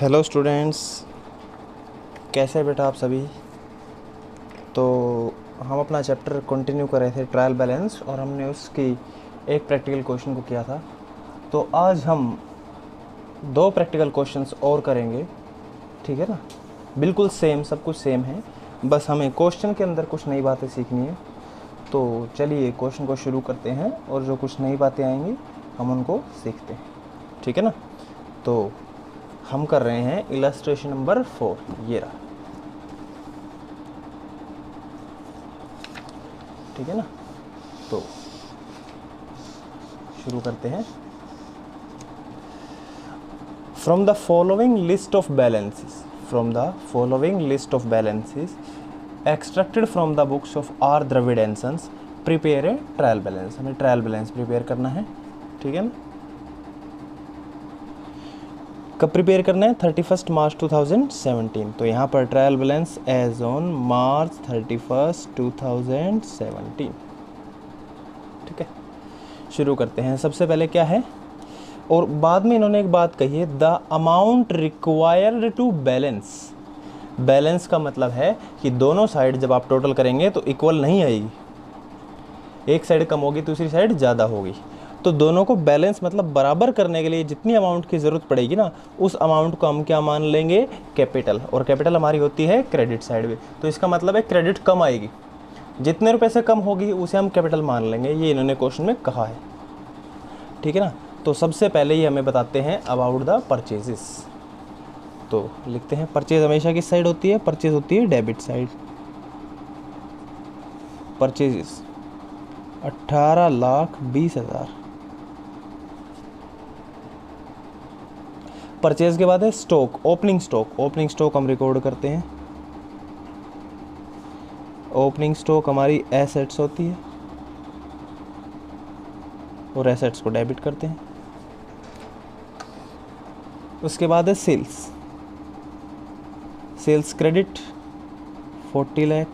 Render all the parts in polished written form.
Hello students, कैसे हैं बेटा आप सभी। तो हम अपना चैप्टर कंटिन्यू कर रहे थे ट्रायल बैलेंस, और हमने उसकी एक प्रैक्टिकल क्वेश्चन को किया था। तो आज हम दो प्रैक्टिकल क्वेश्चंस और करेंगे, ठीक है ना। बिल्कुल सेम, सब कुछ सेम है, बस हमें क्वेश्चन के अंदर कुछ नई बातें सीखनी है। तो चलिए क्वेश्चन को शुरू करते हैं, और जो कुछ नई बातें आएंगी हम उनको सीखते हैं, ठीक है ना। तो हम कर रहे हैं इलस्ट्रेशन नंबर 4, ये रहा, ठीक है ना। तो शुरू करते हैं। From the following list of balances extracted from the books of R Dravid and sons prepare a trial balance. हमें ट्रायल बैलेंस प्रिपेयर करना है, ठीक है ना। कब प्रिपेयर करना है? 31 मार्च 2017। तो यहाँ पर trial balance as on March 31, 2017, ठीक है। शुरू करते हैं। सबसे पहले क्या है, और बाद में इन्होंने एक बात कही है, the amount required to balance. Balance का मतलब है कि दोनों साइड जब आप टोटल करेंगे तो इक्वल नहीं आएगी, एक साइड कम होगी दूसरी साइड ज़्यादा होगी। तो दोनों को बैलेंस मतलब बराबर करने के लिए जितनी अमाउंट की ज़रूरत पड़ेगी ना, उस अमाउंट को हम क्या मान लेंगे? कैपिटल। और कैपिटल हमारी होती है क्रेडिट साइड में, तो इसका मतलब है क्रेडिट कम आएगी, जितने रुपए से कम होगी उसे हम कैपिटल मान लेंगे। ये इन्होंने क्वेश्चन में कहा है, ठीक है ना। तो सबसे पहले ये हमें बताते हैं अबाउट द परचेजेस। तो लिखते हैं परचेज हमेशा किस साइड होती है? परचेज होती है डेबिट साइड। परचेजेस 18,20,000। परचेज के बाद है stock, opening stock. Opening stock हम रिकॉर्ड करते हैं। ओपनिंग स्टॉक हमारी एसेट्स होती है, और एसेट्स को डेबिट करते हैं। उसके बाद है sales. Sales credit 40 lakh.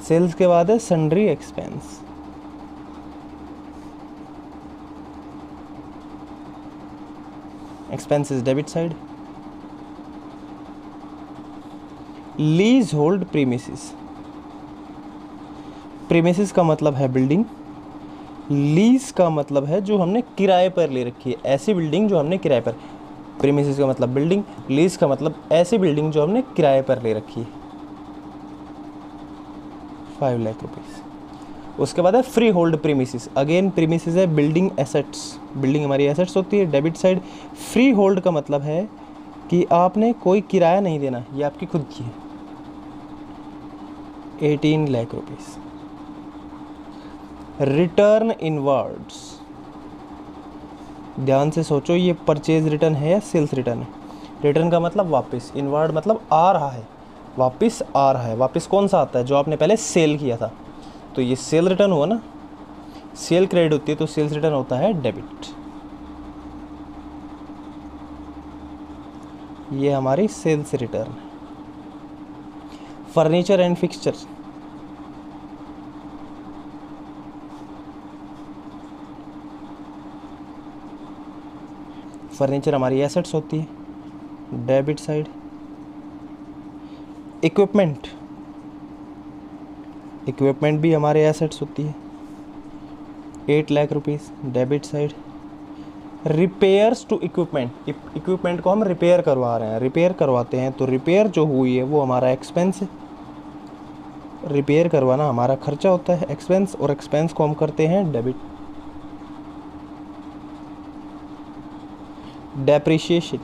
Sales के बाद है sundry expense. Expenses debit side. Leasehold premises. Premises का मतलब है बिल्डिंग, लीज का मतलब है जो हमने किराए पर ले रखी है, ऐसी बिल्डिंग जो हमने किराए पर। प्रीमिसेस का मतलब बिल्डिंग, लीज का मतलब ऐसी बिल्डिंग जो हमने किराए पर ले रखी है, 5 लाख रुपीज़। उसके बाद है free hold premises. Again premises है बिल्डिंग एसेट्स, बिल्डिंग हमारी एसेट्स होती है डेबिट साइड। फ्री होल्ड का मतलब है कि आपने कोई किराया नहीं देना, ये आपकी खुद की है, 18 लाख रुपीज़। रिटर्न इनवर्ड्स, ध्यान से सोचो, ये परचेज रिटर्न है या सेल्स रिटर्न है? रिटर्न का मतलब वापस, इनवर्ड मतलब आ रहा है, वापस आ रहा है। वापस कौन सा आता है? जो आपने पहले सेल किया था। तो ये सेल रिटर्न हुआ ना, सेल क्रेडिट होती है, तो सेल्स रिटर्न होता है डेबिट। ये हमारी सेल्स रिटर्न है। फर्नीचर एंड फिक्सचर, फर्नीचर हमारी एसेट्स होती है डेबिट साइड। इक्विपमेंट, इक्विपमेंट भी हमारे एसेट्स होती है, 8 lakh rupees debit side. Repairs to equipment, equipment को हम रिपेयर करवा रहे हैं, रिपेयर करवाते हैं, तो रिपेयर जो हुई है वो हमारा एक्सपेंस है। रिपेयर करवाना हमारा खर्चा होता है, एक्सपेंस, और एक्सपेंस को हम करते हैं डेबिट। डेप्रिशिएशन,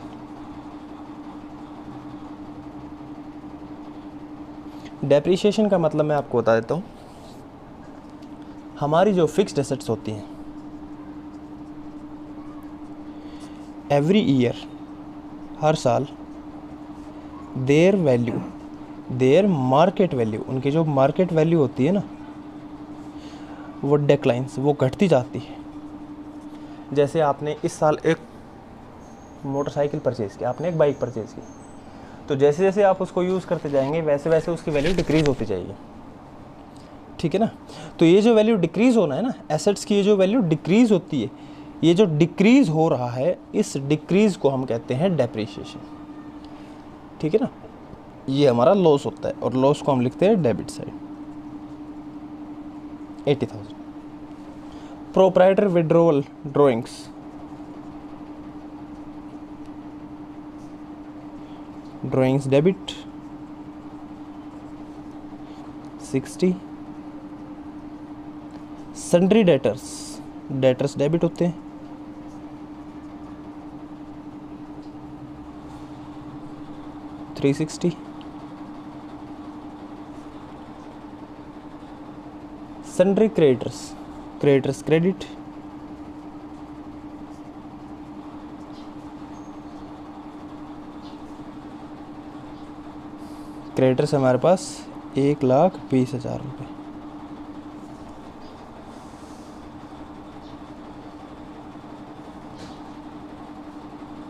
डेप्रिशिएशन का मतलब मैं आपको बता देता हूँ। हमारी जो फिक्स्ड एसेट्स होती हैं, एवरी ईयर, हर साल, their value, their market value, उनकी जो मार्केट वैल्यू होती है ना, वो डिक्लाइंस, वो घटती जाती है। जैसे आपने इस साल एक मोटरसाइकिल परचेज़ की, आपने एक बाइक परचेज़ की, तो जैसे जैसे आप उसको यूज़ करते जाएंगे वैसे वैसे उसकी वैल्यू डिक्रीज़ होती जाएगी, ठीक है ना। तो ये जो वैल्यू डिक्रीज़ होना है ना, एसेट्स की ये जो वैल्यू डिक्रीज़ होती है, ये जो डिक्रीज हो रहा है, इस डिक्रीज को हम कहते हैं डेप्रिसिएशन, ठीक है ना। ये हमारा लॉस होता है और लॉस को हम लिखते हैं debit side. 80,000। Proprietor withdrawal drawings, drawings debit 60। Sundry debtors, debtors debit होते हैं 360। सन्ड्री क्रेडिटर्स, क्रेडिटर्स क्रेडिट 1,20,000 हमारे पास 1,20,000 रुपये।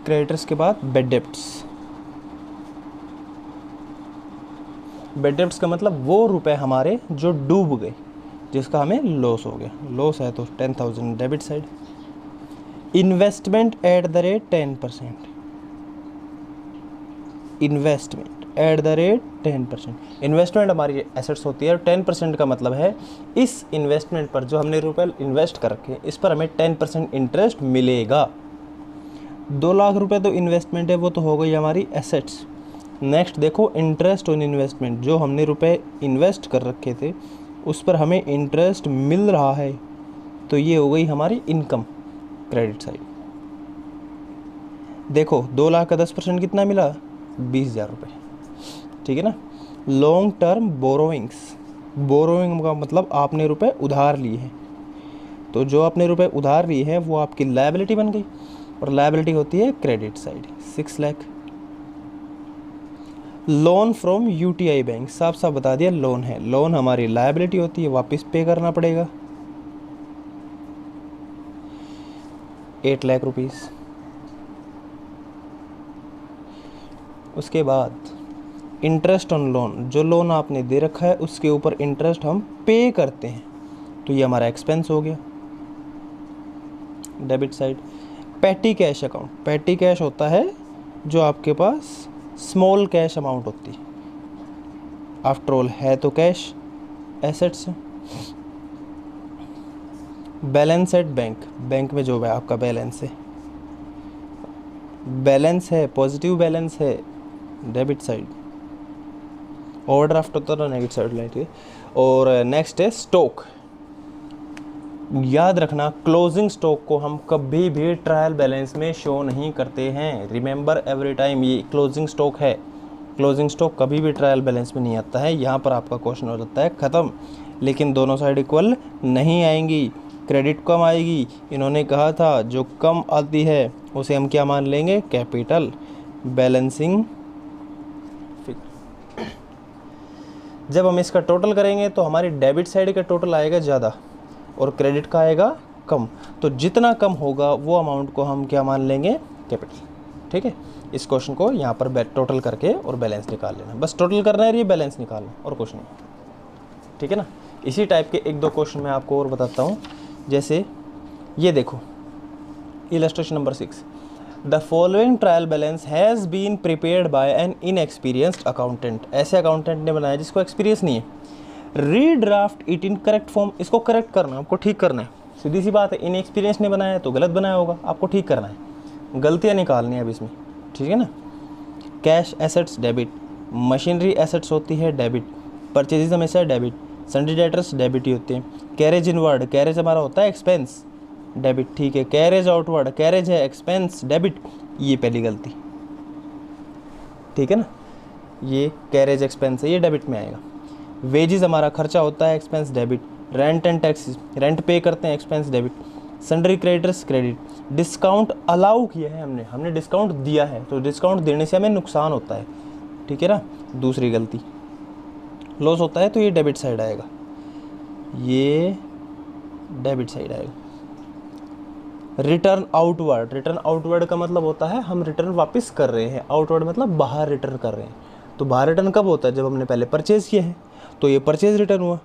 क्रेडिटर्स के बाद बेड डेब्ट्स, बेड डेब्ट्स का मतलब वो रुपए हमारे जो डूब गए, जिसका हमें लॉस हो गया। लॉस है तो 10,000 debit side. Investment at the rate 10%, investment at the rate 10%। Investment हमारी एसेट्स होती है और 10% का मतलब है इस इन्वेस्टमेंट पर जो हमने रुपए इन्वेस्ट कर रखे इस पर हमें 10% इंटरेस्ट मिलेगा। 2 लाख रुपए तो इन्वेस्टमेंट है, वो तो हो गई हमारी एसेट्स। नेक्स्ट देखो इंटरेस्ट ऑन इन्वेस्टमेंट, जो हमने रुपए इन्वेस्ट कर रखे थे उस पर हमें इंटरेस्ट मिल रहा है, तो ये हो गई हमारी इनकम, क्रेडिट साइड। देखो 2 लाख का 10% कितना मिला, 20,000 रुपये, ठीक है ना। लॉन्ग टर्म बोरोइंग्स, बोरोइंग का मतलब आपने रुपए उधार लिए हैं, तो जो आपने रुपए उधार लिए हैं वो आपकी लायबिलिटी बन गई और लायबिलिटी होती है credit side 6 lakh. Loan from UTI bank, साफ साफ बता दिया लोन है, लोन हमारी लायबिलिटी होती है, वापस पे करना पड़ेगा 8 लाख रुपीस। उसके बाद इंटरेस्ट ऑन लोन, जो लोन आपने दे रखा है उसके ऊपर इंटरेस्ट हम पे करते हैं, तो ये हमारा एक्सपेंस हो गया debit side. Petty cash account, petty cash होता है जो आपके पास स्मॉल कैश अमाउंट होती है, आफ्टर ऑल है तो cash assets. Balance at bank, bank में जो है आपका बैलेंस है, बैलेंस है पॉजिटिव बैलेंस है डेबिट साइड। ओवरड्राफ्ट होता है नेगेटिव साइड लाइट। और नेक्स्ट है स्टॉक, याद रखना क्लोजिंग स्टॉक को हम कभी भी ट्रायल बैलेंस में शो नहीं करते हैं, रिमेंबर एवरी टाइम, ये क्लोजिंग स्टॉक है, क्लोजिंग स्टॉक कभी भी ट्रायल बैलेंस में नहीं आता है। यहाँ पर आपका क्वेश्चन हो जाता है ख़त्म, लेकिन दोनों साइड इक्वल नहीं आएंगी, क्रेडिट कम आएगी। इन्होंने कहा था जो कम आती है उसे हम क्या मान लेंगे, कैपिटल। बैलेंसिंग जब हम इसका टोटल करेंगे तो हमारी डेबिट साइड का टोटल आएगा ज़्यादा और क्रेडिट का आएगा कम, तो जितना कम होगा वो अमाउंट को हम क्या मान लेंगे, कैपिटल, ठीक है। इस क्वेश्चन को यहाँ पर टोटल करके और बैलेंस निकाल लेना, बस टोटल करना है, ये बैलेंस निकालना और कुछ नहीं, ठीक है ना। इसी टाइप के 1-2 क्वेश्चन मैं आपको और बताता हूँ, जैसे ये देखो illustration number 6, the following trial balance has been prepared by an inexperienced accountant, ऐसे अकाउंटेंट ने बनाया जिसको एक्सपीरियंस नहीं है। Redraft it in correct form, इसको करेक्ट करना, आपको ठीक करना है, सीधी सी बात है। इनएक्सपीरियंस ने बनाया है तो गलत बनाया होगा, आपको ठीक करना है, गलतियाँ निकालनी है अब इसमें, ठीक है ना। Cash assets debit, machinery assets होती है डेबिट, परचेजेज हमेशा डेबिट, सन्ड्री डेटर्स डेबिट ही होते हैं। कैरेज इनवर्ड, कैरेज हमारा होता है एक्सपेंस, डेबिट, ठीक है। कैरेज आउटवर्ड, कैरेज है एक्सपेंस, डेबिट, ये पहली गलती, ठीक है ना, ये कैरेज एक्सपेंस है, ये डेबिट में आएगा। वेजेस हमारा खर्चा होता है expense debit, rent and taxes, rent पे करते हैं expense debit, sundry creditors credit. Discount allow किया है हमने डिस्काउंट दिया है, तो डिस्काउंट देने से हमें नुकसान होता है, ठीक है ना, दूसरी गलती। लॉस होता है तो ये डेबिट साइड आएगा, ये डेबिट साइड आएगा। रिटर्न आउटवर्ड, रिटर्न आउटवर्ड का मतलब होता है हम रिटर्न वापस कर रहे हैं, आउटवर्ड मतलब बाहर रिटर्न कर रहे हैं। तो बाहर रिटर्न कब होता है, जब हमने पहले परचेज़ किया है, तो ये परचेज रिटर्न हुआ।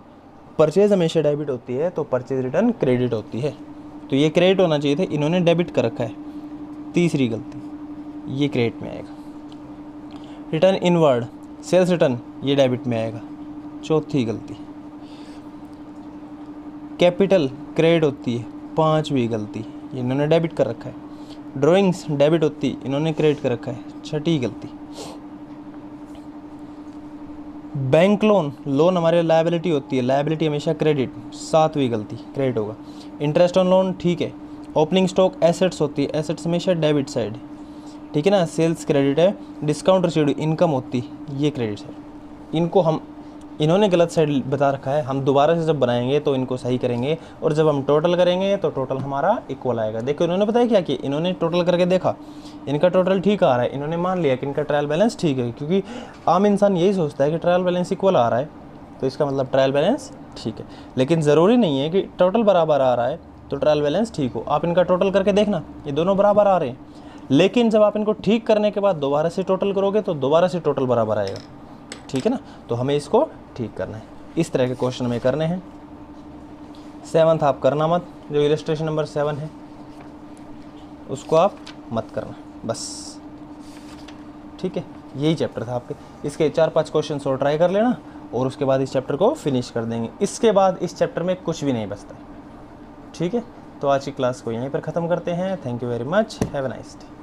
परचेज हमेशा डेबिट होती है तो परचेज रिटर्न क्रेडिट होती है, तो ये क्रेडिट होना चाहिए था, इन्होंने डेबिट कर रखा है, तीसरी गलती, ये क्रेडिट में आएगा। रिटर्न इनवर्ड, सेल्स रिटर्न, ये डेबिट में आएगा, चौथी गलती। कैपिटल क्रेडिट होती है, पांचवी गलती, इन्होंने डेबिट कर रखा है। ड्राइंग्स डेबिट होती, इन्होंने क्रेडिट कर रखा है, छठी गलती। बैंक लोन, लोन हमारे लायबिलिटी होती है, लायबिलिटी हमेशा क्रेडिट, सातवीं गलती, क्रेडिट होगा। इंटरेस्ट ऑन लोन ठीक है। ओपनिंग स्टॉक एसेट्स होती है, एसेट्स हमेशा डेबिट साइड, ठीक है ना, सेल्स क्रेडिट है। डिस्काउंट रिसीव्ड इनकम होती, ये क्रेडिट साइड। इनको इन्होंने गलत साइड बता रखा है, हम दोबारा से जब बनाएंगे तो इनको सही करेंगे, और जब हम टोटल करेंगे तो टोटल हमारा इक्वल आएगा। देखो इन्होंने पता है क्या किया, इन्होंने टोटल करके देखा, इनका टोटल ठीक आ रहा है, इन्होंने मान लिया कि इनका ट्रायल बैलेंस ठीक है, क्योंकि आम इंसान यही सोचता है कि ट्रायल बैलेंस इक्वल आ रहा है तो इसका मतलब ट्रायल बैलेंस ठीक है। लेकिन ज़रूरी नहीं है कि टोटल बराबर आ रहा है तो ट्रायल बैलेंस ठीक हो। आप इनका टोटल करके देखना, ये दोनों बराबर आ रहे हैं, लेकिन जब आप इनको ठीक करने के बाद दोबारा से टोटल करोगे तो दोबारा से टोटल बराबर आएगा, ठीक है ना। तो हमें इसको ठीक करना है, इस तरह के क्वेश्चन हमें करने हैं। 7th आप करना मत, जो इलस्ट्रेशन नंबर 7 है उसको आप मत करना बस, ठीक है। यही चैप्टर था आपके, इसके 4-5 क्वेश्चन और ट्राई कर लेना, और उसके बाद इस चैप्टर को फिनिश कर देंगे। इसके बाद इस चैप्टर में कुछ भी नहीं बचता, ठीक है। तो आज की क्लास को यहीं पर ख़त्म करते हैं। Thank you very much, have a nice day.